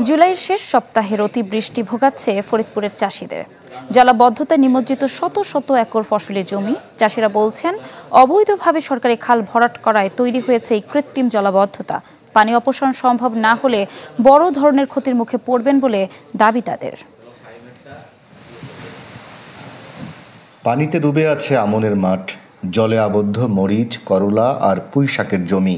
জুলাইয়ের শেষ সপ্তাহের অতিবৃষ্টি ভোগাচ্ছে ফরিদপুরের চাষিদের। জলাবদ্ধতায় নিমজ্জিত শত শত একর ফসলি জমি। চাষিরা বলছেন, অবৈধভাবে সরকারি খাল ভরাট করায় তৈরি হয়েছে এই কৃত্রিম জলাবদ্ধতা। পানি অপসারণ সম্ভব না হলে বড় ধরনের ক্ষতির মুখে পড়বেন বলে দাবি তাদের। পানিতে ডুবে আছে আমনের মাঠ, জলে আবদ্ধ মরিচ, করলা আর পুঁই শাকের জমি।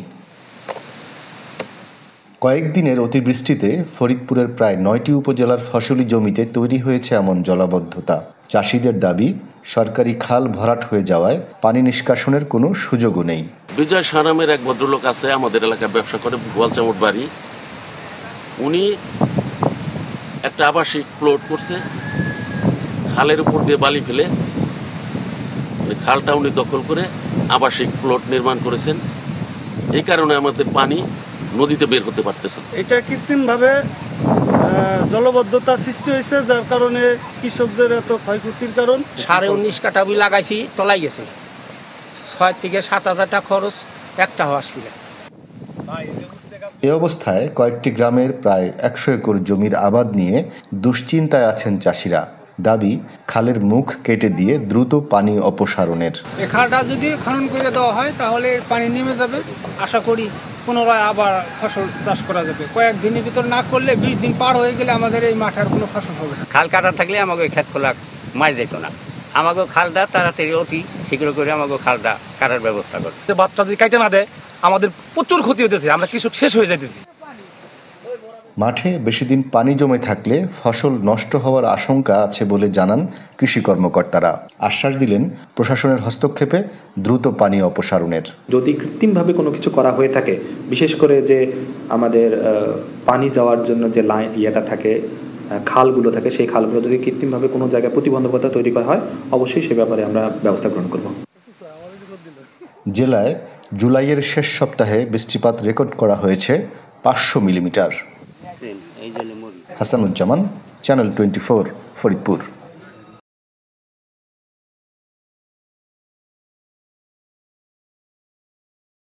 কয়েকদিনের অতিবৃষ্টিতে ফরিদপুরের প্রায় ৯টি উপজেলার ফসলি জমিতে তৈরি হয়েছে এমন জলাবদ্ধতা। চাষিদের দাবি, সরকারি খাল ভরাট হয়ে যাওয়ায় পানি নিষ্কাশনের কোনো সুযোগও নেই। বিজয় শাহ নামের এক ভদ্রলোক আছে, আমাদের এলাকায় ব্যবসা করে, গোয়ালচামট বাড়ি। উনি একটা আবাসিক প্লট করছে, খালের উপর দিয়ে বালি ফেলে খালটা উনি দখল করে আবাসিক প্লট নির্মাণ করেছেন। এই কারণে আমাদের পানি নদীতে বের হতে পারতেছে। এটা কৃত্রিমভাবে জলবদ্ধতা সৃষ্টি হয়েছে, যার কারণে কৃষকদের এত ক্ষয়ক্ষতির কারণ। 19.5 কাঠা বই লাগাইছি, তলাই গেছে। 6 থেকে 7,000 টাকা খরচ একটা হওয়া আসলে। এ অবস্থায় কয়েকটি গ্রামের প্রায় 100 একর জমির আবাদ নিয়ে দুশ্চিন্তায় আছেন চাষিরা। দাবি, খালের মুখ কেটে দিয়ে দ্রুত পানি অপসারণের। এই খালটা যদি খনন করে দেওয়া হয় তাহলে পানি নেমে যাবে। আশা করি পুনরায় আবার ফসল চাষ করা যাবে। কয়েকদিনের ভিতর না করলে 20 দিন পার হয়ে গেলে আমাদের এই মাঠের কোনো ফসল হবে না। খাল কাটা থাকলে আমাকে ক্ষেত খোলা মাছ যেত না। আমাকে খালটা তাড়াতাড়ি অতি শীঘ্র করে আমাকে খালটা কাটার ব্যবস্থা করে। বাচ্চা যদি কাটে না দেয় আমাদের প্রচুর ক্ষতি হতেছে, আমরা কৃষক শেষ হয়ে যাইতেছি। মাঠে বেশি দিন পানি জমে থাকলে ফসল নষ্ট হওয়ার আশঙ্কা আছে বলে জানান কৃষি কর্মকর্তারা। আশ্বাস দিলেন, প্রশাসনের হস্তক্ষেপে দ্রুত পানি অপসারণের। যদি কৃত্রিমভাবে কোনো কিছু করা হয়ে থাকে, বিশেষ করে যে আমাদের পানি যাওয়ার জন্য যে ইয়েটা থাকে, খালগুলো থাকে, সেই খালগুলো যদি কৃত্রিমভাবে কোনো জায়গায় প্রতিবন্ধকতা তৈরি করা হয়, অবশ্যই সে ব্যাপারে আমরা ব্যবস্থা গ্রহণ করব। জেলায় জুলাইয়ের শেষ সপ্তাহে বৃষ্টিপাত রেকর্ড করা হয়েছে 500 মিলিমিটার। হাসানুজ্জামান, চ্যানেল 24, ফরিদপুর।